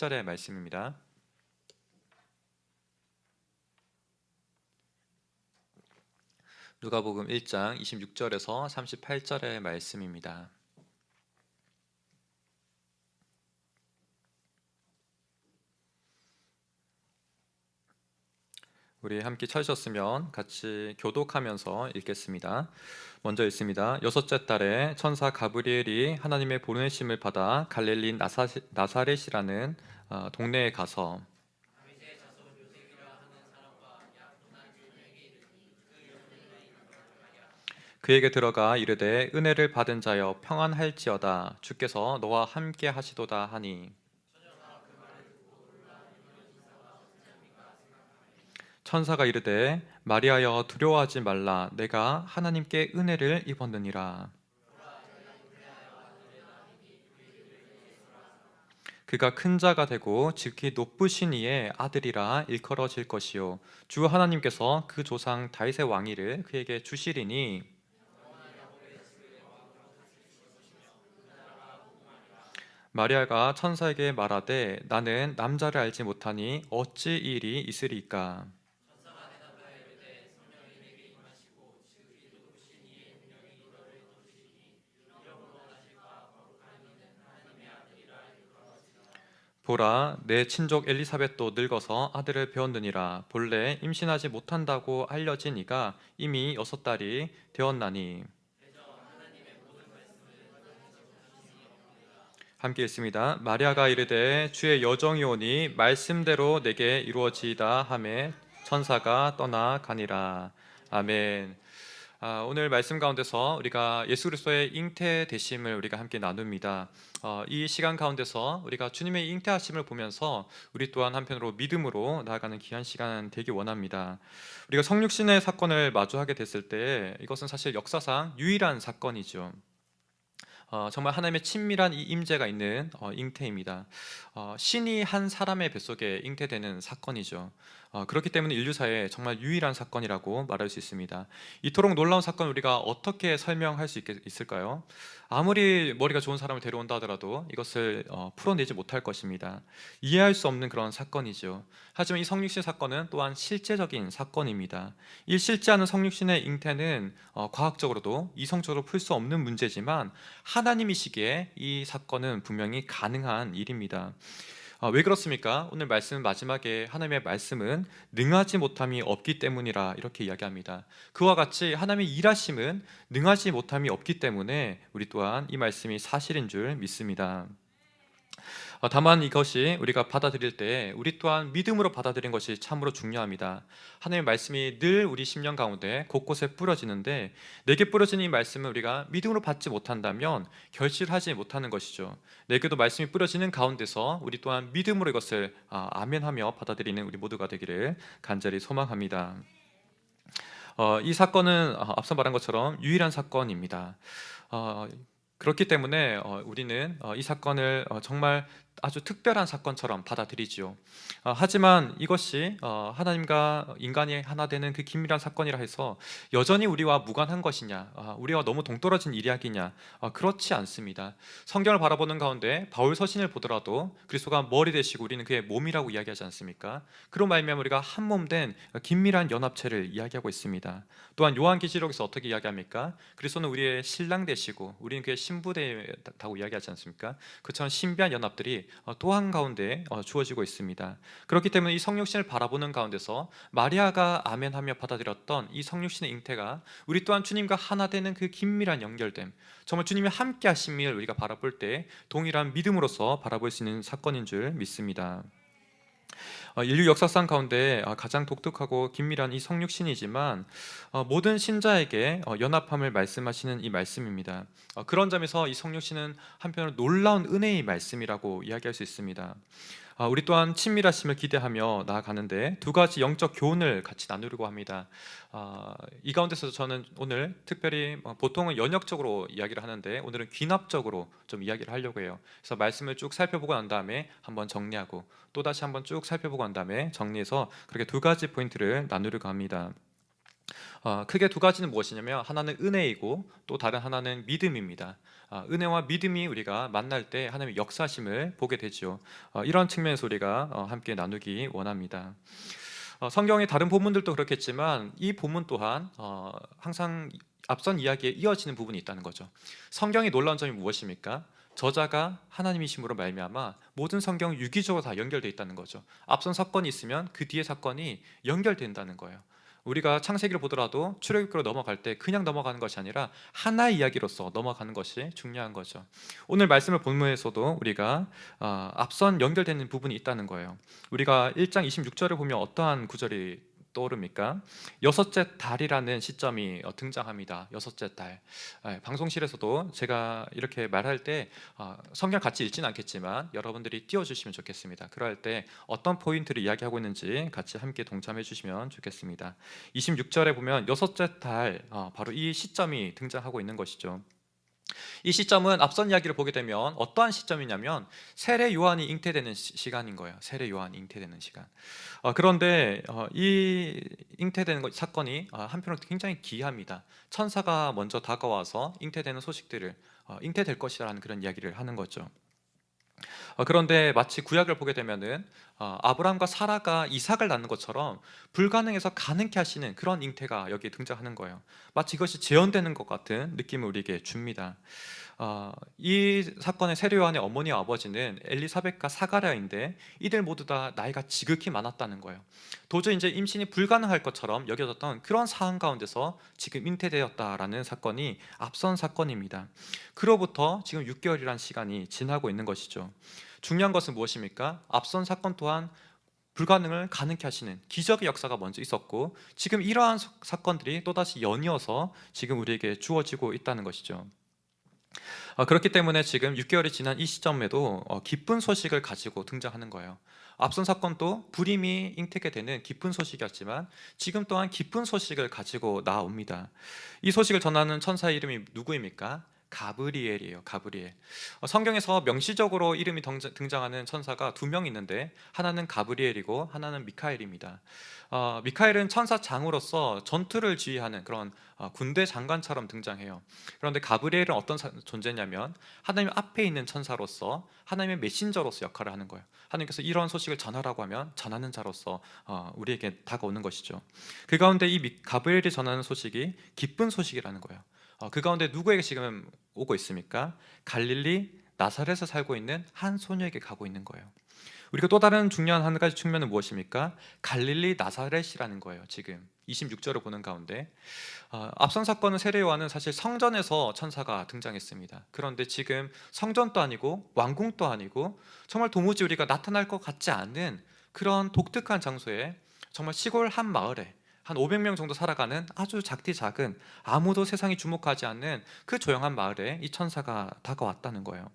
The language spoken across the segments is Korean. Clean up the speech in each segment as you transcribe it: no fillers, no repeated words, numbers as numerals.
38절의 말씀입니다. 누가복음 1장 26절에서 38절의 말씀입니다. 우리 함께 찾으셨으면 같이 교독하면서 읽겠습니다. 먼저 읽습니다. 여섯째 달에 천사 가브리엘이 하나님의 보내심을 받아 갈릴리 나사렛이라는 동네에 가서 그에게 들어가 이르되 은혜를 받은 자여 평안할지어다 주께서 너와 함께 하시도다 하니 천사가 이르되 마리아여 두려워하지 말라 내가 하나님께 은혜를 입었느니라. 그가 큰 자가 되고 지극히 높으신 이의 아들이라 일컬어질 것이요 주 하나님께서 그 조상 다윗의 왕위를 그에게 주시리니 마리아가 천사에게 말하되 나는 남자를 알지 못하니 어찌 이 일이 있으리까. 보라 내 친족 엘리사벳도 늙어서 아들을 배웠느니라. 본래 임신하지 못한다고 알려진 이가 이미 6달이 되었나니. 함께 읽습니다. 마리아가 이르되 주의 여정이 오니 말씀대로 내게 이루어지이다 하매 천사가 떠나가니라. 아멘. 오늘 말씀 가운데서 우리가 예수 그리스도의 잉태되심을 우리가 함께 나눕니다. 이 시간 가운데서 우리가 주님의 잉태하심을 보면서 우리 또한 한편으로 믿음으로 나아가는 귀한 시간 되기 원합니다. 우리가 성육신의 사건을 마주하게 됐을 때 이것은 사실 역사상 유일한 사건이죠. 정말 하나님의 친밀한 이 임재가 있는 잉태입니다. 신이 한 사람의 뱃속에 잉태되는 사건이죠. 그렇기 때문에 인류사에 정말 유일한 사건이라고 말할 수 있습니다. 이토록 놀라운 사건을 우리가 어떻게 설명할 수 있을까요? 아무리 머리가 좋은 사람을 데려온다 하더라도 이것을 풀어내지 못할 것입니다. 이해할 수 없는 그런 사건이죠. 하지만 이 성육신 사건은 또한 실제적인 사건입니다. 이 실제하는 성육신의 잉태는 과학적으로도 이성적으로 풀 수 없는 문제지만 하나님이시기에 이 사건은 분명히 가능한 일입니다. 왜 그렇습니까? 오늘 말씀 마지막에 하나님의 말씀은 능하지 못함이 없기 때문이라 이렇게 이야기합니다. 그와 같이 하나님의 일하심은 능하지 못함이 없기 때문에 우리 또한 이 말씀이 사실인 줄 믿습니다. 다만 이것이 우리가 받아들일 때 우리 또한 믿음으로 받아들인 것이 참으로 중요합니다. 하나님의 말씀이 늘 우리 심령 가운데 곳곳에 뿌려지는데 내게 뿌려진 이 말씀을 우리가 믿음으로 받지 못한다면 결실하지 못하는 것이죠. 내게도 말씀이 뿌려지는 가운데서 우리 또한 믿음으로 이것을 아멘하며 받아들이는 우리 모두가 되기를 간절히 소망합니다. 이 사건은 앞서 말한 것처럼 유일한 사건입니다. 그렇기 때문에 우리는 이 사건을 정말 아주 특별한 사건처럼 받아들이죠. 하지만 이것이 하나님과 인간이 하나 되는 그 긴밀한 사건이라 해서 여전히 우리와 무관한 것이냐, 우리와 너무 동떨어진 이야기냐, 그렇지 않습니다. 성경을 바라보는 가운데 바울 서신을 보더라도 그리스도가 머리 되시고 우리는 그의 몸이라고 이야기하지 않습니까? 그로 말미암아 우리가 한 몸 된 긴밀한 연합체를 이야기하고 있습니다. 또한 요한계시록에서 어떻게 이야기합니까? 그리스도는 우리의 신랑 되시고 우리는 그의 신부 되다고 이야기하지 않습니까? 그처럼 신비한 연합들이 또 한가운데 주어지고 있습니다. 그렇기 때문에 이 성육신을 바라보는 가운데서 마리아가 아멘하며 받아들였던 이 성육신의 잉태가 우리 또한 주님과 하나 되는 그 긴밀한 연결됨, 정말 주님이 함께 하심을 우리가 바라볼 때 동일한 믿음으로서 바라볼 수 있는 사건인 줄 믿습니다. 인류 역사상 가운데 가장 독특하고 긴밀한 이 성육신이지만 모든 신자에게 연합함을 말씀하시는 이 말씀입니다. 그런 점에서 이 성육신은 한편으로 놀라운 은혜의 말씀이라고 이야기할 수 있습니다. 우리 또한 친밀하심을 기대하며 나아가는데 두 가지 영적 교훈을 같이 나누려고 합니다. 이 가운데서 저는 오늘 특별히 보통은 연역적으로 이야기를 하는데 오늘은 귀납적으로 좀 이야기를 하려고 해요. 그래서 말씀을 쭉 살펴보고 난 다음에 한번 정리하고 또 다시 한번 쭉 살펴보고 난 다음에 정리해서 그렇게 두 가지 포인트를 나누려고 합니다. 크게 두 가지는 무엇이냐면 하나는 은혜이고 또 다른 하나는 믿음입니다. 은혜와 믿음이 우리가 만날 때 하나님의 역사심을 보게 되죠. 이런 측면에서 우리가 함께 나누기 원합니다. 성경의 다른 본문들도 그렇겠지만 이 본문 또한 항상 앞선 이야기에 이어지는 부분이 있다는 거죠. 성경의 놀라운 점이 무엇입니까? 저자가 하나님이심으로 말미암아 모든 성경 유기적으로 다 연결되어 있다는 거죠. 앞선 사건이 있으면 그 뒤에 사건이 연결된다는 거예요. 우리가 창세기를 보더라도 출애굽기로 넘어갈 때 그냥 넘어가는 것이 아니라 하나의 이야기로서 넘어가는 것이 중요한 거죠. 오늘 말씀을 본문에서도 우리가 앞선 연결되는 부분이 있다는 거예요. 우리가 1장 26절을 보면 어떠한 구절이 떠오릅니까? 여섯째 달이라는 시점이 등장합니다. 여섯째 달. 방송실에서도 제가 이렇게 말할 때 성경 같이 읽지는 않겠지만 여러분들이 띄워주시면 좋겠습니다. 그럴 때 어떤 포인트를 이야기하고 있는지 같이 함께 동참해 주시면 좋겠습니다. 26절에 보면 여섯째 달, 바로 이 시점이 등장하고 있는 것이죠. 이 시점은 앞선 이야기를 보게 되면 어떠한 시점이냐면 세례 요한이 잉태되는 시간인 거예요. 세례 요한이 잉태되는 시간. 그런데 이 잉태되는 사건이 한편으로 굉장히 기이합니다. 천사가 먼저 다가와서 잉태되는 소식들을 잉태될 것이라는 그런 이야기를 하는 거죠. 그런데 마치 구약을 보게 되면은 아브라함과 사라가 이삭을 낳는 것처럼 불가능해서 가능케 하시는 그런 잉태가 여기에 등장하는 거예요. 마치 이것이 재현되는 것 같은 느낌을 우리에게 줍니다. 이 사건의 세례 요한의 어머니와 아버지는 엘리사벳과 사가랴인데 이들 모두 다 나이가 지극히 많았다는 거예요. 도저히 이제 임신이 불가능할 것처럼 여겨졌던 그런 상황 가운데서 지금 잉태되었다라는 사건이 앞선 사건입니다. 그로부터 지금 6개월이라는 시간이 지나고 있는 것이죠. 중요한 것은 무엇입니까? 앞선 사건 또한 불가능을 가능케 하시는 기적의 역사가 먼저 있었고 지금 이러한 사건들이 또다시 연이어서 지금 우리에게 주어지고 있다는 것이죠. 그렇기 때문에 지금 6개월이 지난 이 시점에도 기쁜 소식을 가지고 등장하는 거예요. 앞선 사건도 불임이 잉태게 되는 기쁜 소식이었지만 지금 또한 기쁜 소식을 가지고 나옵니다. 이 소식을 전하는 천사의 이름이 누구입니까? 가브리엘이에요. 가브리엘. 성경에서 명시적으로 이름이 등장하는 천사가 두 명 있는데 하나는 가브리엘이고 하나는 미카엘입니다. 미카엘은 천사장으로서 전투를 지휘하는 그런 군대 장관처럼 등장해요. 그런데 가브리엘은 어떤 존재냐면 하나님 앞에 있는 천사로서 하나님의 메신저로서 역할을 하는 거예요. 하나님께서 이런 소식을 전하라고 하면 전하는 자로서 우리에게 다가오는 것이죠. 그 가운데 이 가브리엘이 전하는 소식이 기쁜 소식이라는 거예요. 그 가운데 누구에게 지금 오고 있습니까? 갈릴리 나사렛에 살고 있는 한 소녀에게 가고 있는 거예요. 우리가 또 다른 중요한 한 가지 측면은 무엇입니까? 갈릴리 나사렛이라는 거예요. 지금 26절을 보는 가운데 앞선 사건은 세례 요한은 사실 성전에서 천사가 등장했습니다. 그런데 지금 성전도 아니고 왕궁도 아니고 정말 도무지 우리가 나타날 것 같지 않은 그런 독특한 장소에 정말 시골 한 마을에 한 500명 정도 살아가는 아주 작디 작은 아무도 세상이 주목하지 않는 그 조용한 마을에 이 천사가 다가왔다는 거예요.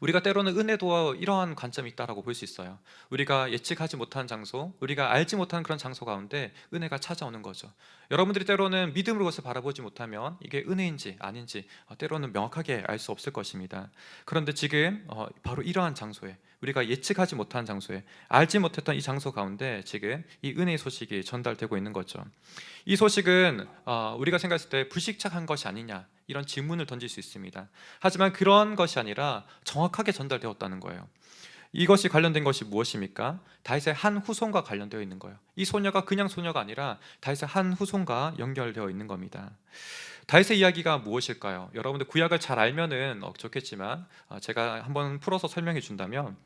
우리가 때로는 은혜도 이러한 관점이 있다라고 볼 수 있어요. 우리가 예측하지 못한 장소, 우리가 알지 못한 그런 장소 가운데 은혜가 찾아오는 거죠. 여러분들이 때로는 믿음으로 그것을 바라보지 못하면 이게 은혜인지 아닌지 때로는 명확하게 알 수 없을 것입니다. 그런데 지금 바로 이러한 장소에 우리가 예측하지 못한 장소에 알지 못했던 이 장소 가운데 지금 이 은혜의 소식이 전달되고 있는 거죠. 이 소식은 우리가 생각했을 때 불식착한 것이 아니냐 이런 질문을 던질 수 있습니다. 하지만 그런 것이 아니라 정확하게 전달되었다는 거예요. 이것이 관련된 것이 무엇입니까? 다윗의 한 후손과 관련되어 있는 거예요. 이 소녀가 그냥 소녀가 아니라 다윗의 한 후손과 연결되어 있는 겁니다. 다윗의 이야기가 무엇일까요? 여러분들 구약을 잘 알면은 좋겠지만 제가 한번 풀어서 설명해 준다면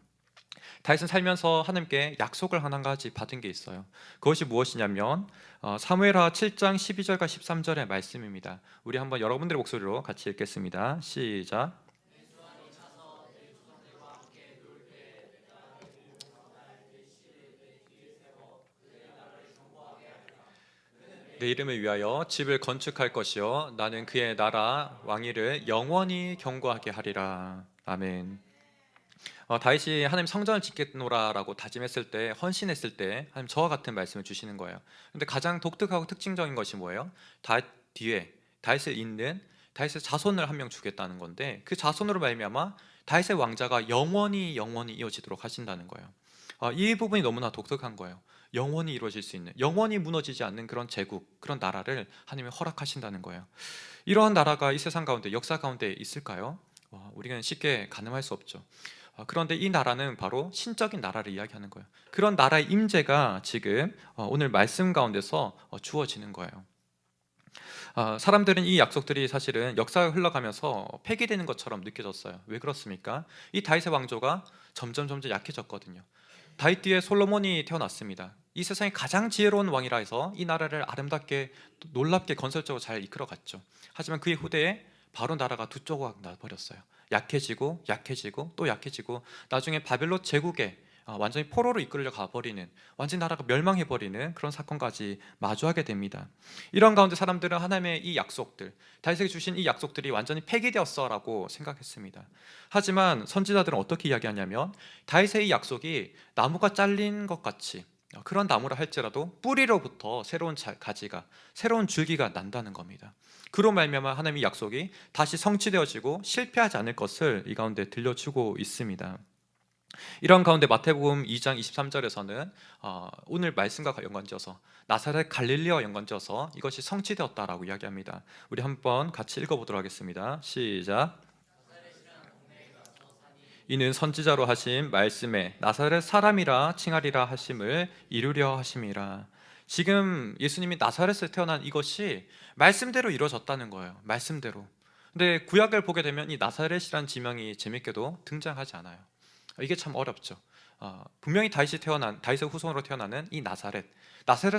다윗은 살면서 하나님께 약속을 한 가지 받은 게 있어요. 그것이 무엇이냐면 사무엘하 7장 12절과 13절의 말씀입니다. 우리 한번 여러분들의 목소리로 같이 읽겠습니다. 시작. 내 이름을 위하여 집을 건축할 것이요 나는 그의 나라 왕위를 영원히 경고하게 하리라. 아멘. 다윗이 하나님 성전을 짓겠노라라고 다짐했을 때, 헌신했을 때 하나님 저와 같은 말씀을 주시는 거예요. 근데 가장 독특하고 특징적인 것이 뭐예요? 다윗 뒤에 다윗을 잇는 다윗의 자손을 한 명 주겠다는 건데 그 자손으로 말미암아 다윗의 왕자가 영원히 이어지도록 하신다는 거예요. 이 부분이 너무나 독특한 거예요. 영원히 이루어질 수 있는, 영원히 무너지지 않는 그런 제국, 그런 나라를 하나님이 허락하신다는 거예요. 이러한 나라가 이 세상 가운데, 역사 가운데 있을까요? 우리가 쉽게 가늠할 수 없죠. 그런데 이 나라는 바로 신적인 나라를 이야기하는 거예요. 그런 나라의 임재가 지금 오늘 말씀 가운데서 주어지는 거예요. 사람들은 이 약속들이 사실은 역사가 흘러가면서 폐기되는 것처럼 느껴졌어요. 왜 그렇습니까? 이 다윗의 왕조가 점점 약해졌거든요. 다윗 뒤에 솔로몬이 태어났습니다. 이 세상의 가장 지혜로운 왕이라 해서 이 나라를 아름답게, 놀랍게, 건설적으로 잘 이끌어갔죠. 하지만 그의 후대에 바로 나라가 두 조각 나버렸어요. 약해지고 또 약해지고, 나중에 바벨론 제국에 완전히 포로로 이끌려 가버리는, 완전히 나라가 멸망해버리는 그런 사건까지 마주하게 됩니다. 이런 가운데 사람들은 하나님의 이 약속들, 다윗에게 주신 이 약속들이 완전히 폐기되었어 라고 생각했습니다. 하지만 선지자들은 어떻게 이야기하냐면, 다윗의 이 약속이 나무가 잘린 것 같이, 그런 나무라 할지라도 뿌리로부터 새로운 가지가, 새로운 줄기가 난다는 겁니다. 그로 말미암아 하나님의 약속이 다시 성취되어지고 실패하지 않을 것을 이 가운데 들려주고 있습니다. 이런 가운데 마태복음 2장 23절에서는 오늘 말씀과 연관지어서 나사렛 갈릴리와 연관지어서 이것이 성취되었다라고 이야기합니다. 우리 한번 같이 읽어보도록 하겠습니다. 시작. 이는 선지자로 하신 말씀에 나사렛 사람이라 칭하리라 하심을 이루려 하심이라. 지금 예수님이 나사렛에서 태어난 이것이 말씀대로 이루어졌다는 거예요. 말씀대로. 근데 구약을 보게 되면 이 나사렛이란 지명이 재밌게도 등장하지 않아요. 이게 참 어렵죠. 분명히 다윗의 후손으로 태어나는 이 나사렛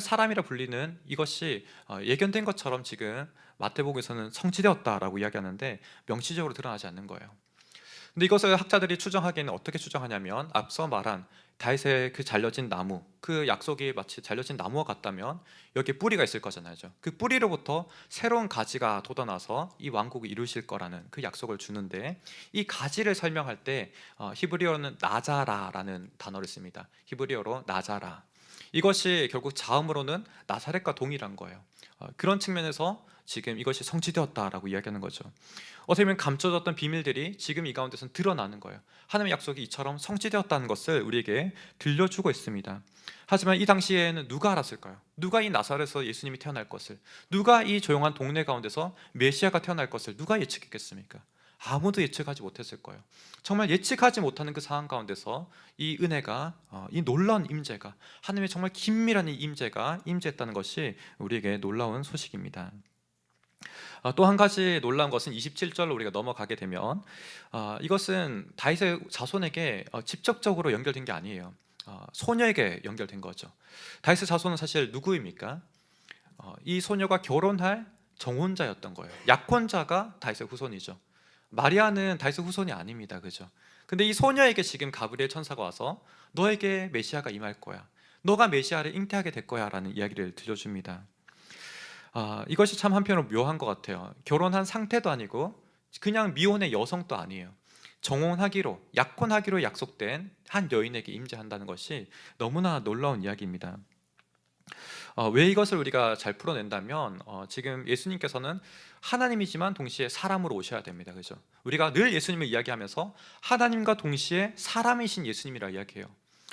사람이라 불리는 이것이 예견된 것처럼 지금 마태복음에서는 성취되었다라고 이야기하는데 명시적으로 드러나지 않는 거예요. 근데 이것을 학자들이 추정하기에는 어떻게 추정하냐면, 앞서 말한 다윗의 그 잘려진 나무, 그 약속이 마치 잘려진 나무와 같다면 여기에 뿌리가 있을 거잖아요. 그 뿌리로부터 새로운 가지가 돋아나서 이 왕국을 이루실 거라는 그 약속을 주는데, 이 가지를 설명할 때 히브리어는 나자라라는 단어를 씁니다. 히브리어로 나자라. 이것이 결국 자음으로는 나사렛과 동일한 거예요. 그런 측면에서 지금 이것이 성취되었다라고 이야기하는 거죠. 어떻게 보면 감춰졌던 비밀들이 지금 이 가운데서 드러나는 거예요. 하나님의 약속이 이처럼 성취되었다는 것을 우리에게 들려주고 있습니다. 하지만 이 당시에는 누가 알았을까요? 누가 이 나사렛에서 예수님이 태어날 것을, 누가 이 조용한 동네 가운데서 메시아가 태어날 것을 누가 예측했겠습니까? 아무도 예측하지 못했을 거예요. 정말 예측하지 못하는 그 상황 가운데서 이 은혜가, 이 놀라운 임재가, 하나님의 정말 긴밀한 이 임재가 임재했다는 것이 우리에게 놀라운 소식입니다. 또 한 가지 놀라운 것은 27절로 우리가 넘어가게 되면, 이것은 다윗의 자손에게 직접적으로 연결된 게 아니에요. 소녀에게 연결된 거죠. 다윗의 자손은 사실 누구입니까? 이 소녀가 결혼할 정혼자였던 거예요. 약혼자가 다윗의 후손이죠. 마리아는 다윗의 후손이 아닙니다. 그죠? 근데 이 소녀에게 지금 가브리엘 천사가 와서 너에게 메시아가 임할 거야, 너가 메시아를 잉태하게 될 거야 라는 이야기를 들려줍니다. 이것이 참 한편으로 묘한 것 같아요. 결혼한 상태도 아니고 그냥 미혼의 여성도 아니에요. 정혼하기로, 약혼하기로 약속된 한 여인에게 임재한다는 것이 너무나 놀라운 이야기입니다. 왜 이것을 우리가 잘 풀어낸다면, 지금 예수님께서는 하나님이지만 동시에 사람으로 오셔야 됩니다. 그죠? 우리가 늘 예수님을 이야기하면서 하나님과 동시에 사람이신 예수님이라 이야기해요.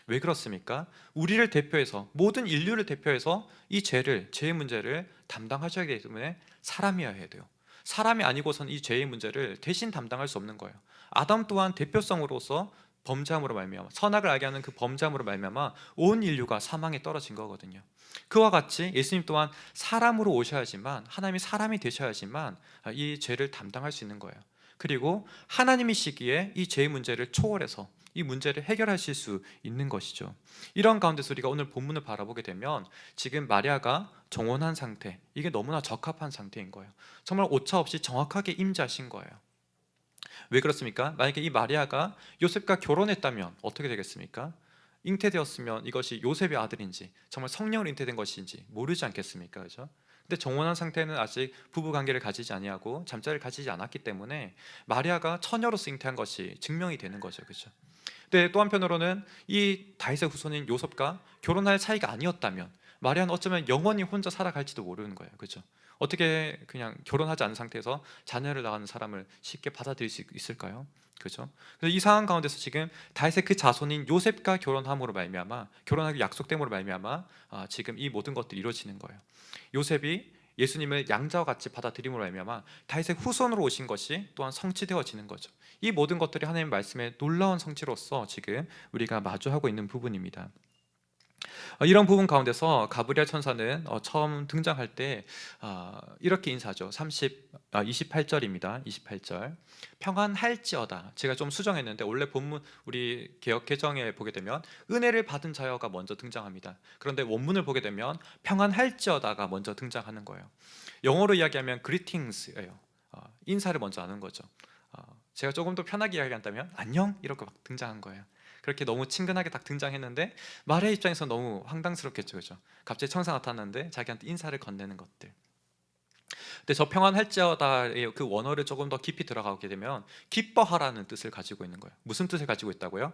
왜 그렇습니까? 우리를 대표해서, 모든 인류를 대표해서 이 죄의 문제를 담당하셔야 되기 때문에 사람이어야 돼요. 사람이 아니고선 이 죄의 문제를 대신 담당할 수 없는 거예요. 아담 또한 대표성으로서 범죄함으로 말미암아, 선악을 알게 하는 그 범죄함으로 말미암아 온 인류가 사망에 떨어진 거거든요. 그와 같이 예수님 또한 사람으로 오셔야지만, 하나님이 사람이 되셔야지만 이 죄를 담당할 수 있는 거예요. 그리고 하나님이시기에 이 죄의 문제를 초월해서 이 문제를 해결하실 수 있는 것이죠. 이런 가운데서 우리가 오늘 본문을 바라보게 되면, 지금 마리아가 정혼한 상태, 이게 너무나 적합한 상태인 거예요. 정말 오차 없이 정확하게 임재하신 거예요. 왜 그렇습니까? 만약에 이 마리아가 요셉과 결혼했다면 어떻게 되겠습니까? 잉태되었으면 이것이 요셉의 아들인지, 정말 성령으로 잉태된 것인지 모르지 않겠습니까? 그죠? 근데 정혼한 상태는 아직 부부 관계를 가지지 아니하고 잠자리를 가지지 않았기 때문에 마리아가 처녀로서 잉태한 것이 증명이 되는 거죠. 그죠? 근데 또 한편으로는 이 다윗의 후손인 요셉과 결혼할 사이가 아니었다면 마리아는 어쩌면 영원히 혼자 살아갈지도 모르는 거예요. 그죠? 어떻게 그냥 결혼하지 않은 상태에서 자녀를 낳은 사람을 쉽게 받아들일 수 있을까요? 그죠? 그래서 이 상황 가운데서 지금 다윗의 그 자손인 요셉과 결혼함으로 말미암아, 결혼하기 약속됨으로 말미암아 지금 이 모든 것들이 이루어지는 거예요. 요셉이 예수님을 양자와 같이 받아들임으로 말미암아 다윗의 후손으로 오신 것이 또한 성취되어지는 거죠. 이 모든 것들이 하나님의 말씀의 놀라운 성취로서 지금 우리가 마주하고 있는 부분입니다. 이런 부분 가운데서 가브리엘 천사는 처음 등장할 때 이렇게 인사하죠. 28절입니다. 28절. 평안할지어다. 제가 좀 수정했는데 원래 본문 우리 개역 개정에 보게 되면 은혜를 받은 자여가 먼저 등장합니다. 그런데 원문을 보게 되면 평안할지어다가 먼저 등장하는 거예요. 영어로 이야기하면 greetings예요. 인사를 먼저 하는 거죠. 제가 조금 더 편하게 이야기한다면 안녕 이렇게 막 등장한 거예요. 그렇게 너무 친근하게 딱 등장했는데 말의 입장에서 너무 황당스럽겠죠, 그죠? 갑자기 천사 나타났는데 자기한테 인사를 건네는 것들. 근데 저 평안할지어다의 그 원어를 조금 더 깊이 들어가게 되면 기뻐하라는 뜻을 가지고 있는 거예요. 무슨 뜻을 가지고 있다고요?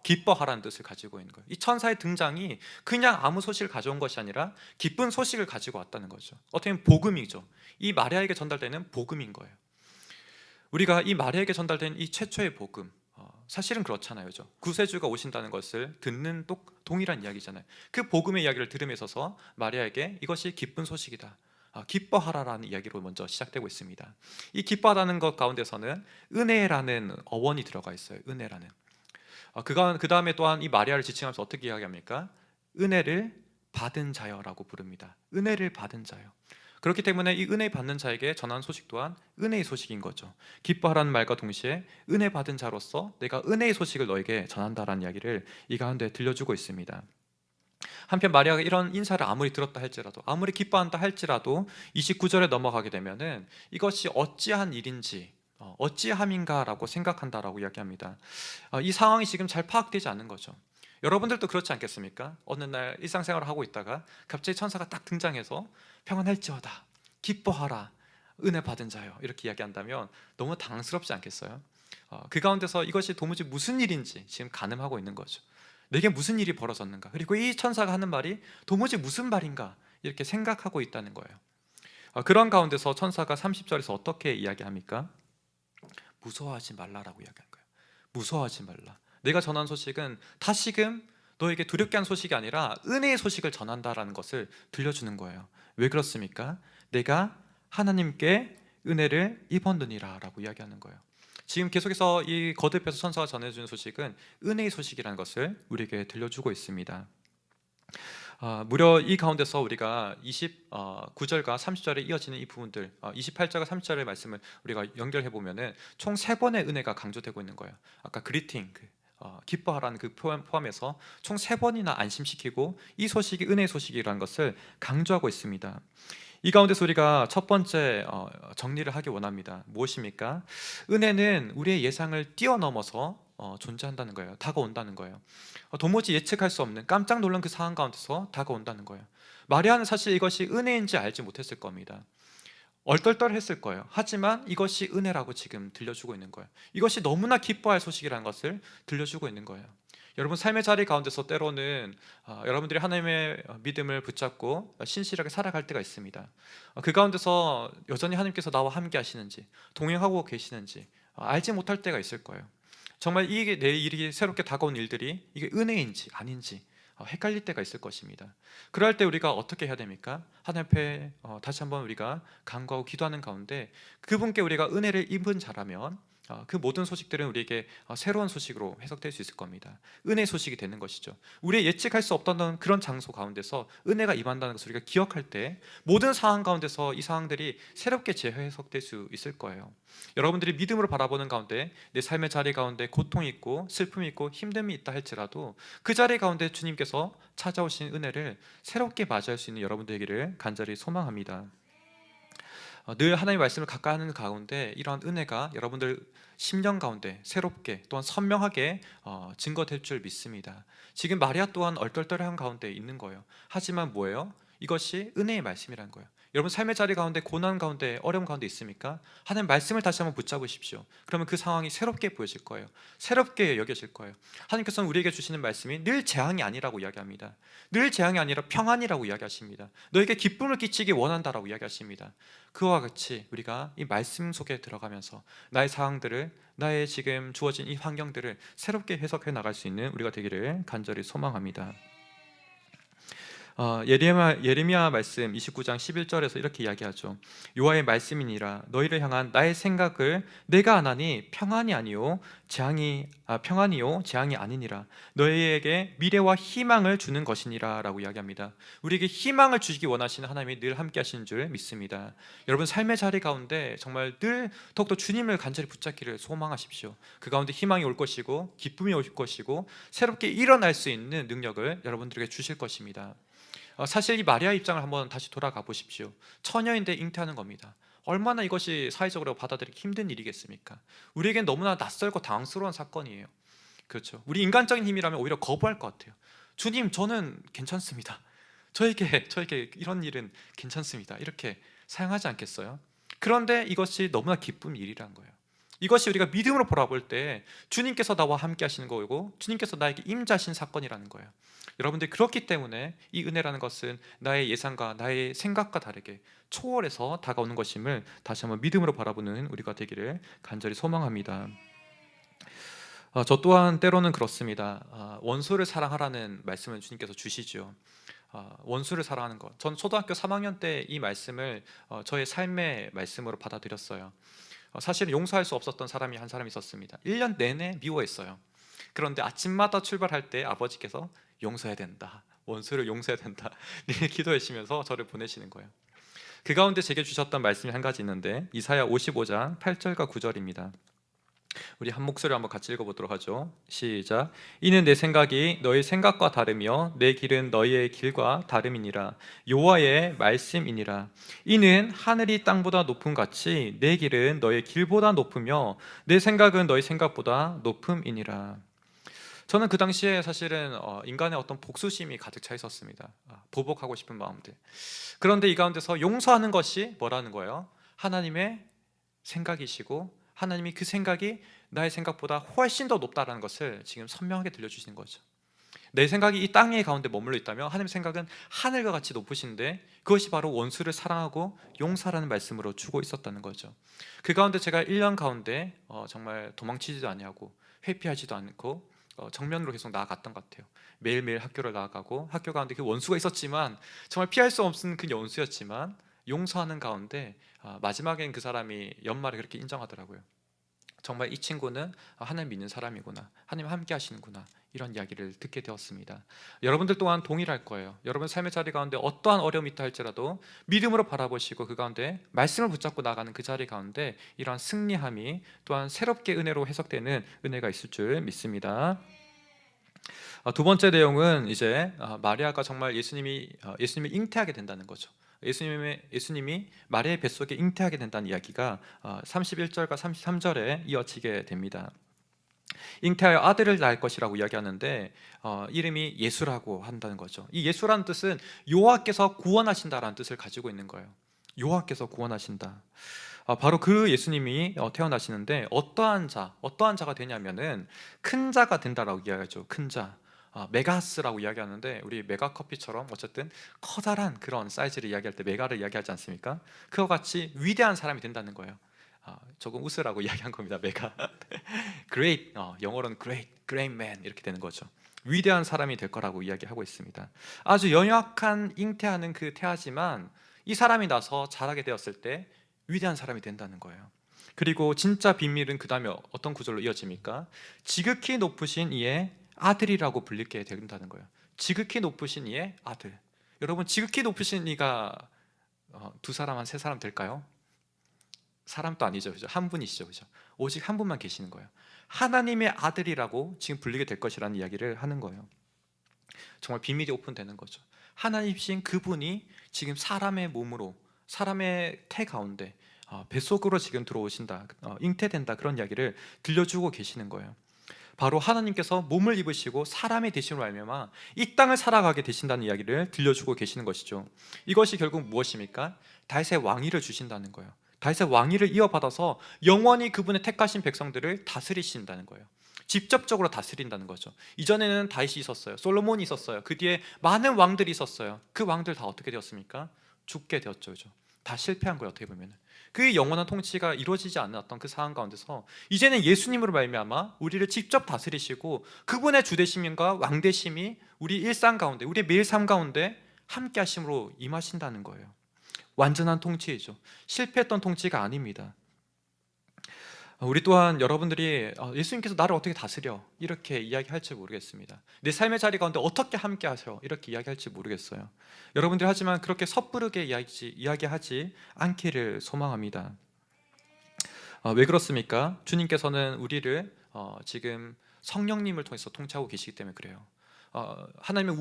기뻐하라는 뜻을 가지고 있는 거예요. 이 천사의 등장이 그냥 아무 소식을 가져온 것이 아니라 기쁜 소식을 가지고 왔다는 거죠. 어떻게 보면 복음이죠. 이 마리아에게 전달되는 복음인 거예요. 우리가 이 마리아에게 전달된 이 최초의 복음, 사실은 그렇잖아요, 그죠? 구세주가 오신다는 것을 듣는 동일한 이야기잖아요. 그 복음의 이야기를 들음에 있어서 마리아에게 이것이 기쁜 소식이다, 기뻐하라라는 이야기로 먼저 시작되고 있습니다. 이 기뻐하다는 것 가운데서는 은혜라는 어원이 들어가 있어요. 은혜라는. 그 다음에 또한 이 마리아를 지칭하면서 어떻게 이야기합니까? 은혜를 받은 자여라고 부릅니다. 은혜를 받은 자여. 그렇기 때문에 이 은혜 받는 자에게 전한 소식 또한 은혜의 소식인 거죠. 기뻐하라는 말과 동시에 은혜 받은 자로서 내가 은혜의 소식을 너에게 전한다라는 이야기를 이 가운데 들려주고 있습니다. 한편 마리아가 이런 인사를 아무리 들었다 할지라도, 아무리 기뻐한다 할지라도 29절에 넘어가게 되면은 이것이 어찌한 일인지, 어찌함인가라고 생각한다라고 이야기합니다. 이 상황이 지금 잘 파악되지 않는 거죠. 여러분들도 그렇지 않겠습니까? 어느 날 일상생활을 하고 있다가 갑자기 천사가 딱 등장해서 평안할지어다, 기뻐하라, 은혜 받은 자요, 이렇게 이야기한다면 너무 당황스럽지 않겠어요? 그 가운데서 이것이 도무지 무슨 일인지 지금 가늠하고 있는 거죠. 내게 무슨 일이 벌어졌는가, 그리고 이 천사가 하는 말이 도무지 무슨 말인가, 이렇게 생각하고 있다는 거예요. 그런 가운데서 천사가 30절에서 어떻게 이야기합니까? 무서워하지 말라라고 이야기한 거예요. 무서워하지 말라. 내가 전한 소식은 다시금 너에게 두렵게 한 소식이 아니라 은혜의 소식을 전한다라는 것을 들려주는 거예요. 왜 그렇습니까? 내가 하나님께 은혜를 입었느니라 라고 이야기하는 거예요. 지금 계속해서 이 거듭해서 천사가 전해주는 소식은 은혜의 소식이라는 것을 우리에게 들려주고 있습니다. 무려 이 가운데서 우리가 29절과 30절에 이어지는 이 부분들, 28절과 30절의 말씀을 우리가 연결해 보면은 총 3번의 은혜가 강조되고 있는 거예요. 아까 그리팅, 기뻐하라는 그 표현 포함해서 총 3번이나 안심시키고 이 소식이 은혜의 소식이라는 것을 강조하고 있습니다. 이 가운데서 우리가 첫 번째 정리를 하기 원합니다. 무엇입니까? 은혜는 우리의 예상을 뛰어넘어서 존재한다는 거예요. 다가온다는 거예요. 도무지 예측할 수 없는 깜짝 놀란 그 상황 가운데서 다가온다는 거예요. 마리아는 사실 이것이 은혜인지 알지 못했을 겁니다. 얼떨떨했을 거예요. 하지만 이것이 은혜라고 지금 들려주고 있는 거예요. 이것이 너무나 기뻐할 소식이라는 것을 들려주고 있는 거예요. 여러분 삶의 자리 가운데서 때로는 여러분들이 하나님의 믿음을 붙잡고 신실하게 살아갈 때가 있습니다. 그 가운데서 여전히 하나님께서 나와 함께 하시는지, 동행하고 계시는지 알지 못할 때가 있을 거예요. 정말 이게 내 일이 새롭게 다가온 일들이 이게 은혜인지 아닌지 헷갈릴 때가 있을 것입니다. 그럴 때 우리가 어떻게 해야 됩니까? 하나님 앞에 다시 한번 우리가 간구하고 기도하는 가운데 그분께 우리가 은혜를 입은 자라면 그 모든 소식들은 우리에게 새로운 소식으로 해석될 수 있을 겁니다. 은혜의 소식이 되는 것이죠. 우리의 예측할 수 없던 그런 장소 가운데서 은혜가 임한다는 것을 우리가 기억할 때 모든 상황 가운데서 이 상황들이 새롭게 재해석될 수 있을 거예요. 여러분들이 믿음으로 바라보는 가운데 내 삶의 자리 가운데 고통이 있고 슬픔이 있고 힘듦이 있다 할지라도 그 자리 가운데 주님께서 찾아오신 은혜를 새롭게 맞이할 수 있는 여러분들 되기를 간절히 소망합니다. 늘 하나님의 말씀을 가까이 하는 가운데 이러한 은혜가 여러분들 심령 가운데 새롭게 또한 선명하게 증거될 줄 믿습니다. 지금 마리아 또한 얼떨떨한 가운데 있는 거예요. 하지만 뭐예요? 이것이 은혜의 말씀이라는 거예요. 여러분 삶의 자리 가운데 고난 가운데 어려움 가운데 있습니까? 하나님 말씀을 다시 한번 붙잡으십시오. 그러면 그 상황이 새롭게 보여질 거예요. 새롭게 여겨질 거예요. 하나님께서는 우리에게 주시는 말씀이 늘 재앙이 아니라고 이야기합니다. 늘 재앙이 아니라 평안이라고 이야기하십니다. 너에게 기쁨을 끼치기 원한다라고 이야기하십니다. 그와 같이 우리가 이 말씀 속에 들어가면서 나의 상황들을, 나의 지금 주어진 이 환경들을 새롭게 해석해 나갈 수 있는 우리가 되기를 간절히 소망합니다. 예레미야 말씀 29장 11절에서 이렇게 이야기하죠. 여호와의 말씀이니라 너희를 향한 나의 생각을 내가 아나니 평안이요 재앙이 아니니라 너희에게 미래와 희망을 주는 것이니라 라고 이야기합니다. 우리에게 희망을 주시기 원하시는 하나님이 늘 함께 하시는 줄 믿습니다. 여러분 삶의 자리 가운데 정말 늘 더욱더 주님을 간절히 붙잡기를 소망하십시오. 그 가운데 희망이 올 것이고 기쁨이 올 것이고 새롭게 일어날 수 있는 능력을 여러분들에게 주실 것입니다. 사실 이 마리아 입장을 한번 다시 돌아가 보십시오. 처녀인데 잉태하는 겁니다. 얼마나 이것이 사회적으로 받아들이기 힘든 일이겠습니까? 우리에겐 너무나 낯설고 당황스러운 사건이에요. 그렇죠. 우리 인간적인 힘이라면 오히려 거부할 것 같아요. 주님, 저는 괜찮습니다. 저에게 이런 일은 괜찮습니다. 이렇게 사용하지 않겠어요? 그런데 이것이 너무나 기쁜 일이란 거예요. 이것이 우리가 믿음으로 바라볼 때 주님께서 나와 함께 하시는 거고 주님께서 나에게 임자신 사건이라는 거예요. 여러분들 그렇기 때문에 이 은혜라는 것은 나의 예상과 나의 생각과 다르게 초월해서 다가오는 것임을 다시 한번 믿음으로 바라보는 우리가 되기를 간절히 소망합니다. 저 또한 때로는 그렇습니다. 원수를 사랑하라는 말씀을 주님께서 주시죠. 원수를 사랑하는 것. 전 초등학교 3학년 때 이 말씀을 저의 삶의 말씀으로 받아들였어요. 사실 용서할 수 없었던 사람이 한 사람이 있었습니다. 1년 내내 미워했어요. 그런데 아침마다 출발할 때 아버지께서 용서해야 된다, 원수를 용서해야 된다 이렇게 기도하시면서 저를 보내시는 거예요. 그 가운데 제게 주셨던 말씀이 한 가지 있는데 이사야 55장 8절과 9절입니다. 우리 한 목소리로 한번 같이 읽어보도록 하죠. 시작. 이는 내 생각이 너희 생각과 다르며 내 길은 너희의 길과 다름이니라. 여호와의 말씀이니라. 이는 하늘이 땅보다 높음 같이 내 길은 너희 길보다 높으며 내 생각은 너희 생각보다 높음이니라. 저는 그 당시에 사실은 인간의 어떤 복수심이 가득 차 있었습니다. 보복하고 싶은 마음들. 그런데 이 가운데서 용서하는 것이 뭐라는 거예요? 하나님의 생각이시고 하나님이 그 생각이 나의 생각보다 훨씬 더 높다는 것을 지금 선명하게 들려주시는 거죠. 내 생각이 이 땅의 가운데 머물러 있다면 하나님의 생각은 하늘과 같이 높으신데 그것이 바로 원수를 사랑하고 용서하라는 말씀으로 주고 있었다는 거죠. 그 가운데 제가 1년 가운데 정말 도망치지도 아니하고 회피하지도 않고 정면으로 계속 나아갔던 것 같아요. 매일매일 학교를 나아가고 학교 가운데 그 원수가 있었지만 정말 피할 수 없는 그 원수였지만 용서하는 가운데 마지막엔 그 사람이 연말에 그렇게 인정하더라고요. 정말 이 친구는 하나님 믿는 사람이구나, 하나님 함께 하시는구나, 이런 이야기를 듣게 되었습니다. 여러분들 또한 동일할 거예요. 여러분 삶의 자리 가운데 어떠한 어려움이 있다 할지라도 믿음으로 바라보시고 그 가운데 말씀을 붙잡고 나가는 그 자리 가운데 이러한 승리함이 또한 새롭게 은혜로 해석되는 은혜가 있을 줄 믿습니다. 두 번째 내용은 이제 마리아가 정말 예수님이 잉태하게 된다는 거죠. 예수님이 마리아의 뱃속에 잉태하게 된다는 이야기가 31절과 33절에 이어지게 됩니다. 잉태하여 아들을 낳을 것이라고 이야기하는데 이름이 예수라고 한다는 거죠. 이 예수라는 뜻은 여호와께서 구원하신다라는 뜻을 가지고 있는 거예요. 여호와께서 구원하신다. 바로 그 예수님이 태어나시는데 어떠한 자가 되냐면은 큰 자가 된다라고 이야기하죠. 큰 자. 메가스라고 이야기하는데 우리 메가커피처럼 어쨌든 커다란 그런 사이즈를 이야기할 때 메가를 이야기하지 않습니까? 그와 같이 위대한 사람이 된다는 거예요. 조금 웃으라고 이야기한 겁니다. 메가 great, 영어로는 great man 이렇게 되는 거죠. 위대한 사람이 될 거라고 이야기하고 있습니다. 아주 연약한 잉태하는 그 태아지만 이 사람이 나서 자라게 되었을 때 위대한 사람이 된다는 거예요. 그리고 진짜 비밀은 그 다음에 어떤 구절로 이어집니까? 지극히 높으신 이의 아들이라고 불리게 된다는 거예요. 지극히 높으신 이의 아들. 여러분 지극히 높으신 이가 두 사람 한 세 사람 될까요? 사람도 아니죠, 그죠? 한 분이시죠, 그죠? 오직 한 분만 계시는 거예요. 하나님의 아들이라고 지금 불리게 될 것이라는 이야기를 하는 거예요. 정말 비밀이 오픈되는 거죠. 하나님이신 그분이 지금 사람의 몸으로, 사람의 태 가운데 뱃속으로 지금 들어오신다, 잉태된다, 그런 이야기를 들려주고 계시는 거예요. 바로 하나님께서 몸을 입으시고 사람의 되심으로 말미암아 이 땅을 살아가게 되신다는 이야기를 들려주고 계시는 것이죠. 이것이 결국 무엇입니까? 다윗의 왕위를 주신다는 거예요. 다윗의 왕위를 이어받아서 영원히 그분의 택하신 백성들을 다스리신다는 거예요. 직접적으로 다스린다는 거죠. 이전에는 다윗이 있었어요. 솔로몬이 있었어요. 그 뒤에 많은 왕들이 있었어요. 그 왕들 다 어떻게 되었습니까? 죽게 되었죠. 그죠? 다 실패한 거예요. 어떻게 보면 그 영원한 통치가 이루어지지 않았던 그 상황 가운데서 이제는 예수님으로 말미암아 우리를 직접 다스리시고 그분의 주되심과 왕되심이 우리 일상 가운데, 우리의 매일 삶 가운데 함께 하심으로 임하신다는 거예요. 완전한 통치이죠. 실패했던 통치가 아닙니다. 우리 또한 여러분들이 예수님께서 나를 어떻게 다스려? 이렇게 이야기할지 모르겠습니다. 내 삶의 자리 가운데 어떻게 함께 하셔? 이렇게 이야기할지 모르겠어요. 여러분들이 하지만 그렇게 섣부르게 이야기하지 않기를 소망합니다. 왜 그렇습니까? 주님께서는 우리를 지금 성령님을 통해서 통치하고 계시기 때문에 그래요. 하나님의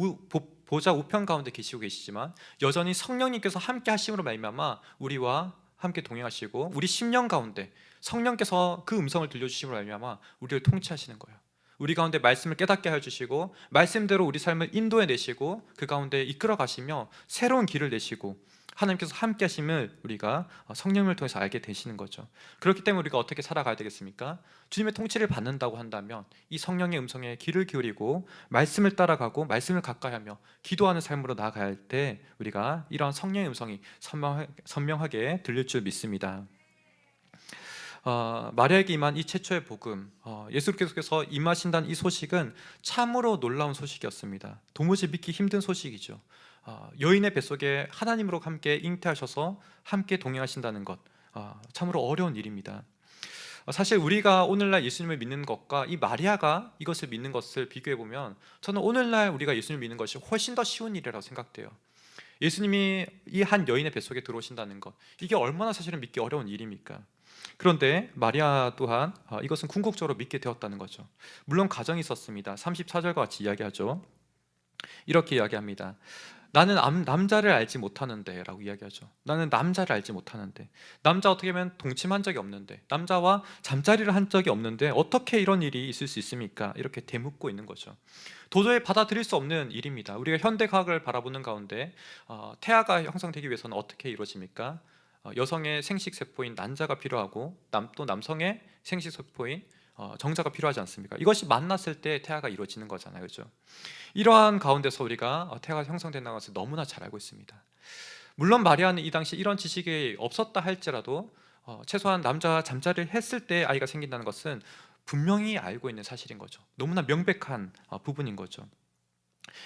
보좌 우편 가운데 계시고 계시지만 여전히 성령님께서 함께 하심으로 말미암아 우리와 함께 동행하시고 우리 심령 가운데 성령께서 그 음성을 들려주심으로 말미암아 우리를 통치하시는 거예요. 우리 가운데 말씀을 깨닫게 해주시고 말씀대로 우리 삶을 인도해 내시고 그 가운데 이끌어 가시며 새로운 길을 내시고 하나님께서 함께 하심을 우리가 성령을 통해서 알게 되시는 거죠. 그렇기 때문에 우리가 어떻게 살아가야 되겠습니까? 주님의 통치를 받는다고 한다면 이 성령의 음성에 귀를 기울이고 말씀을 따라가고 말씀을 가까이하며 기도하는 삶으로 나아갈 때 우리가 이러한 성령의 음성이 선명하게 들릴 줄 믿습니다. 마리아에게 임한 이 최초의 복음, 예수께서 임하신다는 이 소식은 참으로 놀라운 소식이었습니다. 도무지 믿기 힘든 소식이죠. 여인의 뱃속에 하나님으로 함께 잉태하셔서 함께 동행하신다는 것, 참으로 어려운 일입니다. 사실 우리가 오늘날 예수님을 믿는 것과 이 마리아가 이것을 믿는 것을 비교해 보면 저는 오늘날 우리가 예수님을 믿는 것이 훨씬 더 쉬운 일이라고 생각돼요. 예수님이 이 한 여인의 뱃속에 들어오신다는 것, 이게 얼마나 사실은 믿기 어려운 일입니까? 그런데 마리아 또한 이것은 궁극적으로 믿게 되었다는 거죠. 물론 가정이 있었습니다. 34절과 같이 이야기하죠. 이렇게 이야기합니다. 나는 남자를 알지 못하는데 라고 이야기하죠. 나는 남자를 알지 못하는데, 남자 어떻게 보면 동침한 적이 없는데, 남자와 잠자리를 한 적이 없는데 어떻게 이런 일이 있을 수 있습니까? 이렇게 되묻고 있는 거죠. 도저히 받아들일 수 없는 일입니다. 우리가 현대과학을 바라보는 가운데 태아가 형성되기 위해서는 어떻게 이루어집니까? 여성의 생식세포인 난자가 필요하고 또 남성의 생식세포인 정자가 필요하지 않습니까? 이것이 만났을 때 태아가 이루어지는 거잖아요. 그렇죠? 이러한 가운데서 우리가 태아가 형성된다는 것을 너무나 잘 알고 있습니다. 물론 마리아는 이 당시 이런 지식이 없었다 할지라도 최소한 남자와 잠자리를 했을 때 아이가 생긴다는 것은 분명히 알고 있는 사실인 거죠. 너무나 명백한 부분인 거죠.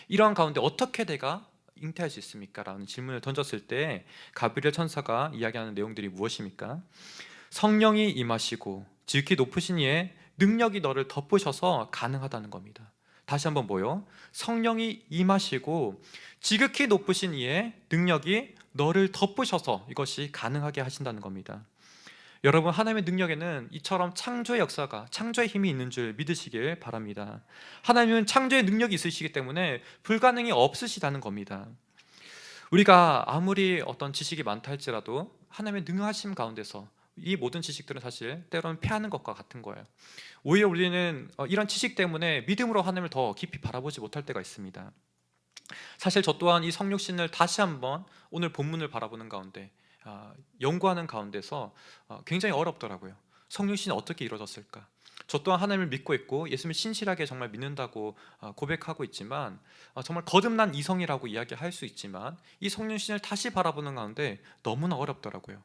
이러한 가운데 어떻게 내가 잉태할 수 있습니까? 라는 질문을 던졌을 때 가브리엘 천사가 이야기하는 내용들이 무엇입니까? 성령이 임하시고 지극히 높으신 이의 능력이 너를 덮으셔서 가능하다는 겁니다. 다시 한번 뭐요? 성령이 임하시고 지극히 높으신 이의 능력이 너를 덮으셔서 이것이 가능하게 하신다는 겁니다. 여러분, 하나님의 능력에는 이처럼 창조의 역사가, 창조의 힘이 있는 줄 믿으시길 바랍니다. 하나님은 창조의 능력이 있으시기 때문에 불가능이 없으시다는 겁니다. 우리가 아무리 어떤 지식이 많다 할지라도 하나님의 능하심 가운데서 이 모든 지식들은 사실 때로는 패하는 것과 같은 거예요. 오히려 우리는 이런 지식 때문에 믿음으로 하나님을 더 깊이 바라보지 못할 때가 있습니다. 사실 저 또한 이 성육신을 다시 한번 오늘 본문을 바라보는 가운데 연구하는 가운데서 굉장히 어렵더라고요. 성육신이 어떻게 이루어졌을까? 저 또한 하나님을 믿고 있고 예수님을 신실하게 정말 믿는다고 고백하고 있지만 정말 거듭난 이성이라고 이야기할 수 있지만 이 성육신을 다시 바라보는 가운데 너무나 어렵더라고요.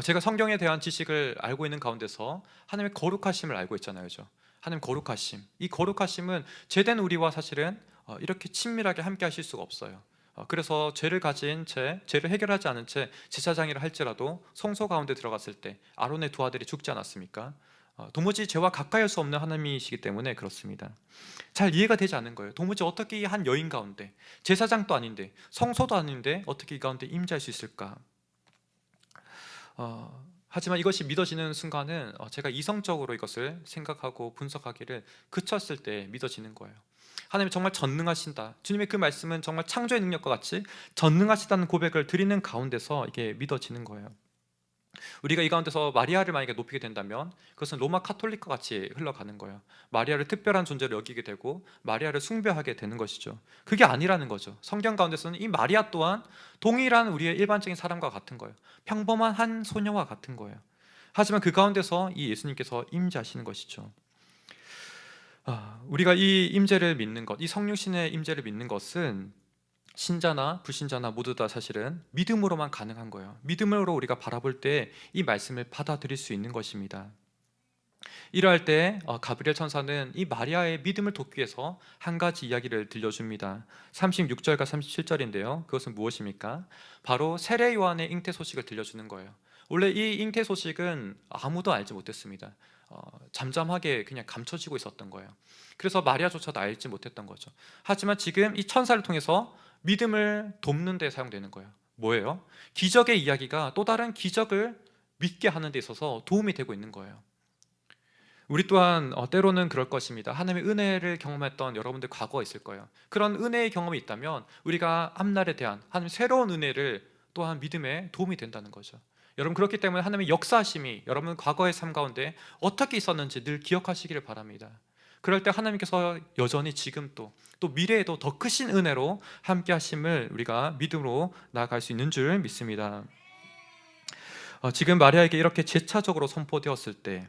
제가 성경에 대한 지식을 알고 있는 가운데서 하나님의 거룩하심을 알고 있잖아요. 그죠? 하나님 거룩하심, 이 거룩하심은 죄된 우리와 사실은 이렇게 친밀하게 함께 하실 수가 없어요. 그래서 죄를 가진 채, 죄를 해결하지 않은 채 제사장이라 할지라도 성소 가운데 들어갔을 때 아론의 두 아들이 죽지 않았습니까? 도무지 죄와 가까이 할 수 없는 하나님이시기 때문에 그렇습니다. 잘 이해가 되지 않는 거예요. 도무지 어떻게 이 한 여인 가운데, 제사장도 아닌데 성소도 아닌데 어떻게 이 가운데 임재할 수 있을까? 하지만 이것이 믿어지는 순간은 제가 이성적으로 이것을 생각하고 분석하기를 그쳤을 때 믿어지는 거예요. 하나님 정말 전능하신다, 주님의 그 말씀은 정말 창조의 능력과 같이 전능하시다는 고백을 드리는 가운데서 이게 믿어지는 거예요. 우리가 이 가운데서 마리아를 만약에 높이게 된다면 그것은 로마 카톨릭과 같이 흘러가는 거예요. 마리아를 특별한 존재로 여기게 되고 마리아를 숭배하게 되는 것이죠. 그게 아니라는 거죠. 성경 가운데서는 이 마리아 또한 동일한 우리의 일반적인 사람과 같은 거예요. 평범한 한 소녀와 같은 거예요. 하지만 그 가운데서 이 예수님께서 임재하시는 것이죠. 우리가 이 임재를 믿는 것, 이 성육신의 임재를 믿는 것은 신자나 불신자나 모두 다 사실은 믿음으로만 가능한 거예요. 믿음으로 우리가 바라볼 때 이 말씀을 받아들일 수 있는 것입니다. 이러할 때 가브리엘 천사는 이 마리아의 믿음을 돕기 위해서 한 가지 이야기를 들려줍니다. 36절과 37절인데요 그것은 무엇입니까? 바로 세례 요한의 잉태 소식을 들려주는 거예요. 원래 이 잉태 소식은 아무도 알지 못했습니다. 잠잠하게 그냥 감춰지고 있었던 거예요. 그래서 마리아조차도 알지 못했던 거죠. 하지만 지금 이 천사를 통해서 믿음을 돕는 데 사용되는 거예요. 뭐예요? 기적의 이야기가 또 다른 기적을 믿게 하는 데 있어서 도움이 되고 있는 거예요. 우리 또한 때로는 그럴 것입니다. 하나님의 은혜를 경험했던 여러분들 과거가 있을 거예요. 그런 은혜의 경험이 있다면 우리가 앞날에 대한 하나님의 새로운 은혜를 또한 믿음에 도움이 된다는 거죠. 여러분, 그렇기 때문에 하나님의 역사하심이 여러분 과거의 삶 가운데 어떻게 있었는지 늘 기억하시기를 바랍니다. 그럴 때 하나님께서 여전히 지금 또 미래에도 더 크신 은혜로 함께 하심을 우리가 믿음으로 나아갈 수 있는 줄 믿습니다. 지금 마리아에게 이렇게 제차적으로 선포되었을 때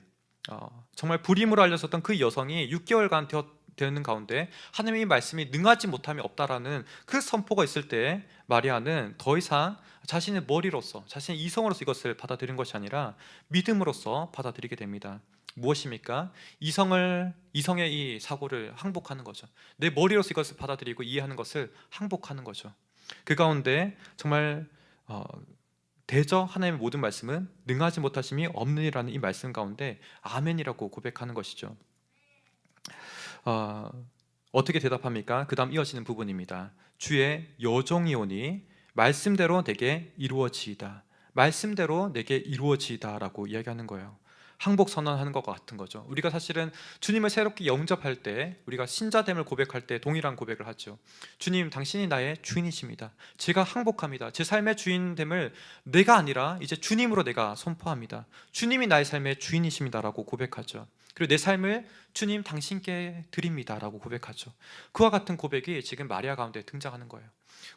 정말 불임으로 알려졌던 그 여성이 6개월간 되는 가운데 하나님의 말씀이 능하지 못함이 없다라는 그 선포가 있을 때 마리아는 더 이상 자신의 머리로서, 자신의 이성으로서 이것을 받아들인 것이 아니라 믿음으로써 받아들이게 됩니다. 무엇입니까? 이성의 이 사고를 항복하는 거죠. 내 머리로서 이것을 받아들이고 이해하는 것을 항복하는 거죠. 그 가운데 정말 대저 하나님의 모든 말씀은 능하지 못하심이 없느니라는 이 말씀 가운데 아멘이라고 고백하는 것이죠. 어떻게 대답합니까? 그 다음 이어지는 부분입니다. 주의 여종이오니 말씀대로 내게 이루어지이다. 말씀대로 내게 이루어지이다 라고 이야기하는 거예요. 항복 선언하는 것과 같은 거죠. 우리가 사실은 주님을 새롭게 영접할 때, 우리가 신자됨을 고백할 때 동일한 고백을 하죠. 주님, 당신이 나의 주인이십니다. 제가 항복합니다. 제 삶의 주인됨을 내가 아니라 이제 주님으로 내가 선포합니다. 주님이 나의 삶의 주인이십니다 라고 고백하죠. 그리고 내 삶을 주님 당신께 드립니다 라고 고백하죠. 그와 같은 고백이 지금 마리아 가운데 등장하는 거예요.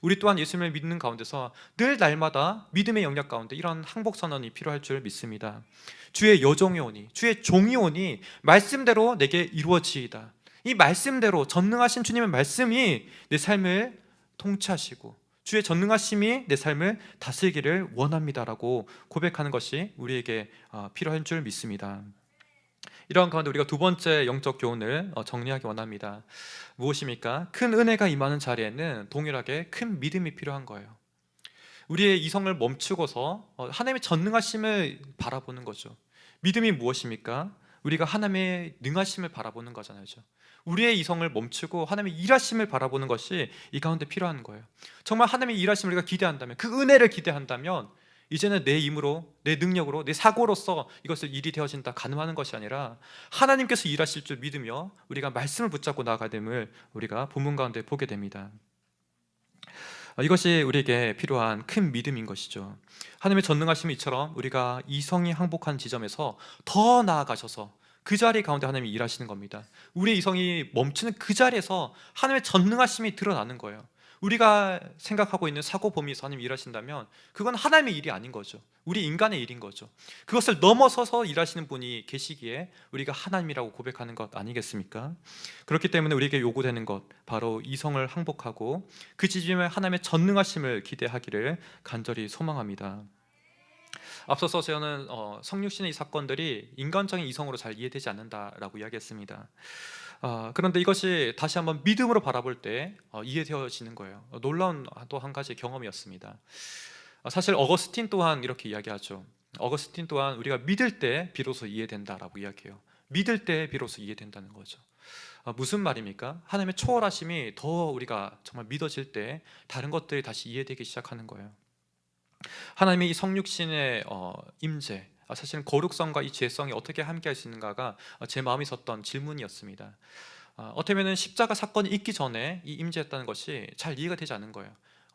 우리 또한 예수님을 믿는 가운데서 늘 날마다 믿음의 영역 가운데 이런 항복 선언이 필요할 줄 믿습니다. 주의 여종이 오니, 주의 종이 오니 말씀대로 내게 이루어지이다. 이 말씀대로 전능하신 주님의 말씀이 내 삶을 통치하시고 주의 전능하심이 내 삶을 다스리기를 원합니다라고 고백하는 것이 우리에게 필요한 줄 믿습니다. 이러한 가운데 우리가 두 번째 영적 교훈을 정리하기 원합니다. 무엇입니까? 큰 은혜가 임하는 자리에는 동일하게 큰 믿음이 필요한 거예요. 우리의 이성을 멈추고서 하나님의 전능하심을 바라보는 거죠. 믿음이 무엇입니까? 우리가 하나님의 능하심을 바라보는 거잖아요. 우리의 이성을 멈추고 하나님의 일하심을 바라보는 것이 이 가운데 필요한 거예요. 정말 하나님의 일하심을 우리가 기대한다면, 그 은혜를 기대한다면 이제는 내 힘으로, 내 능력으로, 내 사고로서 이것을 일이 되어진다 가능하는 것이 아니라 하나님께서 일하실 줄 믿으며 우리가 말씀을 붙잡고 나아가야 됨을 우리가 본문 가운데 보게 됩니다. 이것이 우리에게 필요한 큰 믿음인 것이죠. 하나님의 전능하심 이처럼 우리가 이성이 항복한 지점에서 더 나아가셔서 그 자리 가운데 하나님이 일하시는 겁니다. 우리의 이성이 멈추는 그 자리에서 하나님의 전능하심이 드러나는 거예요. 우리가 생각하고 있는 사고 범위에서 하나님이 일하신다면 그건 하나님의 일이 아닌 거죠. 우리 인간의 일인 거죠. 그것을 넘어서서 일하시는 분이 계시기에 우리가 하나님이라고 고백하는 것 아니겠습니까? 그렇기 때문에 우리에게 요구되는 것, 바로 이성을 항복하고 그 지점에 하나님의 전능하심을 기대하기를 간절히 소망합니다. 앞서서 저는 성육신의 이 사건들이 인간적인 이성으로 잘 이해되지 않는다라고 이야기했습니다. 그런데 이것이 다시 한번 믿음으로 바라볼 때 이해되어지는 거예요. 놀라운 또 한 가지 경험이었습니다. 사실 어거스틴 또한 이렇게 이야기하죠. 어거스틴 또한 우리가 믿을 때 비로소 이해된다라고 이야기해요. 믿을 때 비로소 이해된다는 거죠. 무슨 말입니까? 하나님의 초월하심이 더 우리가 정말 믿어질 때 다른 것들이 다시 이해되기 시작하는 거예요. 하나님의 이 성육신의 임재, 사실은 거룩성과 이 죄성이 어떻게 함께할 수 있는가가 제 마음에 있었던 질문이었습니다. 어떻게 보면 십자가 사건이 있기 전에 이 임재했다는 것이 잘 이해가 되지 않는 거예요.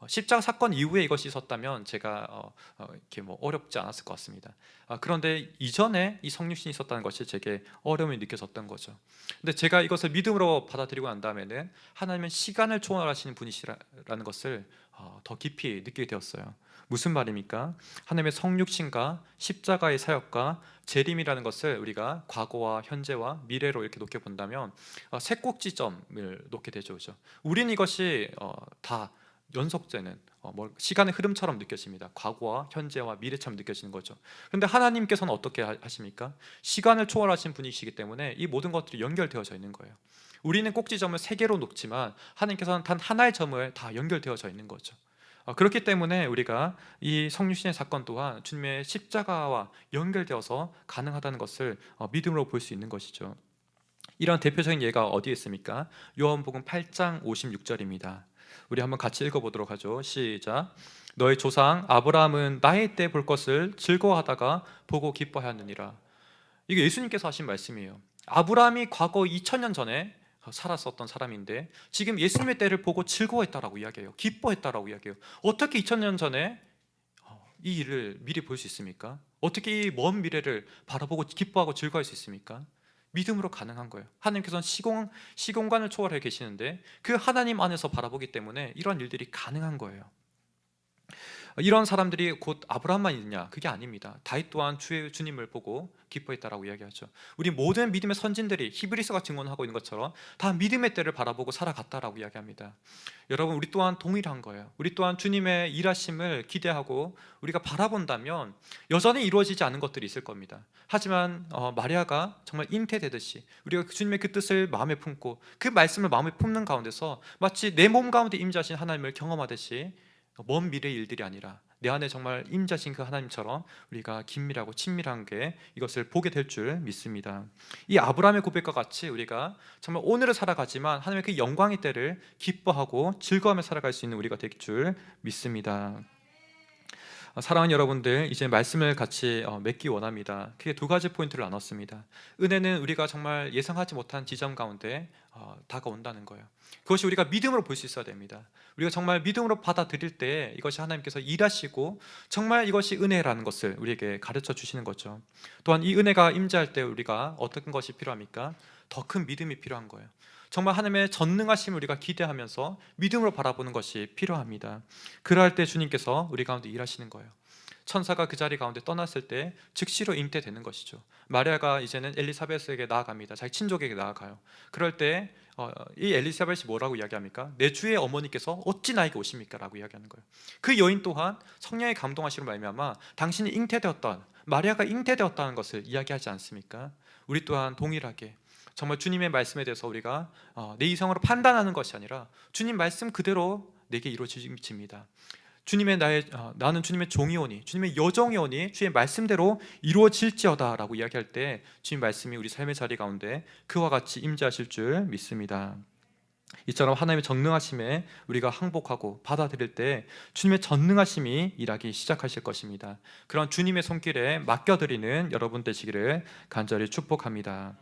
십자가 사건 이후에 이것이 있었다면 제가 이렇게 뭐 어렵지 않았을 것 같습니다. 그런데 이전에 이 성육신이 있었다는 것이 제게 어려움이 느껴졌던 거죠. 근데 제가 이것을 믿음으로 받아들이고 난 다음에는 하나님은 시간을 초월하시는 분이시라는 것을 더 깊이 느끼게 되었어요. 무슨 말입니까? 하나님의 성육신과 십자가의 사역과 재림이라는 것을 우리가 과거와 현재와 미래로 이렇게 놓게 본다면 세 꼭지점을 놓게 되죠. 그렇죠? 우리는 이것이 다 연속되는 시간의 흐름처럼 느껴집니다. 과거와 현재와 미래처럼 느껴지는 거죠. 그런데 하나님께서는 어떻게 하십니까? 시간을 초월하신 분이시기 때문에 이 모든 것들이 연결되어져 있는 거예요. 우리는 꼭지점을 세 개로 놓지만 하나님께서는 단 하나의 점을 다 연결되어져 있는 거죠. 그렇기 때문에 우리가 이 성육신의 사건 또한 주님의 십자가와 연결되어서 가능하다는 것을 믿음으로 볼 수 있는 것이죠. 이런 대표적인 예가 어디에 있습니까? 요한복음 8장 56절입니다. 우리 한번 같이 읽어보도록 하죠. 시작. 너의 조상 아브라함은 나의 때 볼 것을 즐거워하다가 보고 기뻐하였느니라. 이게 예수님께서 하신 말씀이에요. 아브라함이 과거 2000년 전에 살았었던 사람인데 지금 예수님의 때를 보고 즐거워했다라고 이야기해요. 기뻐했다라고 이야기해요. 어떻게 2000년 전에 이 일을 미리 볼 수 있습니까? 어떻게 이 먼 미래를 바라보고 기뻐하고 즐거워할 수 있습니까? 믿음으로 가능한 거예요. 하나님께서는 시공간을 초월해 계시는데 그 하나님 안에서 바라보기 때문에 이런 일들이 가능한 거예요. 이런 사람들이 곧 아브라함만 있느냐? 그게 아닙니다. 다윗 또한 주님을 보고 기뻐했다라고 이야기하죠. 우리 모든 믿음의 선진들이 히브리서가 증언하고 있는 것처럼 다 믿음의 때를 바라보고 살아갔다라고 이야기합니다. 여러분, 우리 또한 동일한 거예요. 우리 또한 주님의 일하심을 기대하고 우리가 바라본다면 여전히 이루어지지 않은 것들이 있을 겁니다. 하지만 마리아가 정말 잉태되듯이 우리가 주님의 그 뜻을 마음에 품고 그 말씀을 마음에 품는 가운데서 마치 내 몸 가운데 임재하신 하나님을 경험하듯이 먼 미래의 일들이 아니라 내 안에 정말 임자신 그 하나님처럼 우리가 긴밀하고 친밀한 게 이것을 보게 될 줄 믿습니다. 이 아브라함의 고백과 같이 우리가 정말 오늘을 살아가지만 하나님의 그 영광의 때를 기뻐하고 즐거워하며 살아갈 수 있는 우리가 될 줄 믿습니다. 사랑하는 여러분들, 이제 말씀을 같이 맺기 원합니다. 크게 두 가지 포인트를 나눴습니다. 은혜는 우리가 정말 예상하지 못한 지점 가운데 다가온다는 거예요. 그것이 우리가 믿음으로 볼 수 있어야 됩니다. 우리가 정말 믿음으로 받아들일 때 이것이 하나님께서 일하시고 정말 이것이 은혜라는 것을 우리에게 가르쳐 주시는 거죠. 또한 이 은혜가 임재할 때 우리가 어떤 것이 필요합니까? 더 큰 믿음이 필요한 거예요. 정말 하나님의 전능하심을 우리가 기대하면서 믿음으로 바라보는 것이 필요합니다. 그러할 때 주님께서 우리 가운데 일하시는 거예요. 천사가 그 자리 가운데 떠났을 때 즉시로 잉태되는 것이죠. 마리아가 이제는 엘리사벳에게 나아갑니다. 자기 친족에게 나아가요. 그럴 때 이 엘리사벳이 뭐라고 이야기합니까? 내 주의 어머니께서 어찌 나에게 오십니까? 라고 이야기하는 거예요. 그 여인 또한 성령의 감동하심으로 말미암아 당신이 잉태되었다, 마리아가 잉태되었다는 것을 이야기하지 않습니까? 우리 또한 동일하게 정말 주님의 말씀에 대해서 우리가 내 이성으로 판단하는 것이 아니라 주님 말씀 그대로 내게 이루어집니다. 나는 주님의 종이오니, 주님의 여종이오니 주의 말씀대로 이루어질지어다 라고 이야기할 때 주님 말씀이 우리 삶의 자리 가운데 그와 같이 임재하실 줄 믿습니다. 이처럼 하나님의 전능하심에 우리가 항복하고 받아들일 때 주님의 전능하심이 일하기 시작하실 것입니다. 그런 주님의 손길에 맡겨드리는 여러분 되시기를 간절히 축복합니다.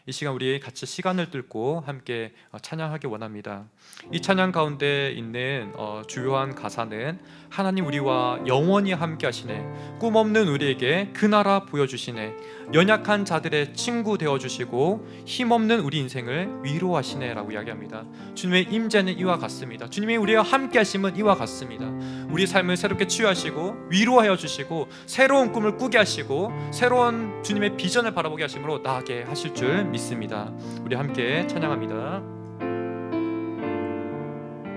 이 시간 우리 같이 시간을 뚫고 함께 찬양하기 원합니다. 이 찬양 가운데 있는 주요한 가사는 하나님 우리와 영원히 함께 하시네, 꿈없는 우리에게 그 나라 보여주시네, 연약한 자들의 친구 되어주시고 힘없는 우리 인생을 위로하시네 라고 이야기합니다. 주님의 임재는 이와 같습니다. 주님이 우리와 함께 하심은 이와 같습니다. 우리 삶을 새롭게 치유하시고 위로하여 주시고 새로운 꿈을 꾸게 하시고 새로운 주님의 비전을 바라보게 하심으로 나아가게 하실 줄 믿습니다. 우리 함께 찬양합니다.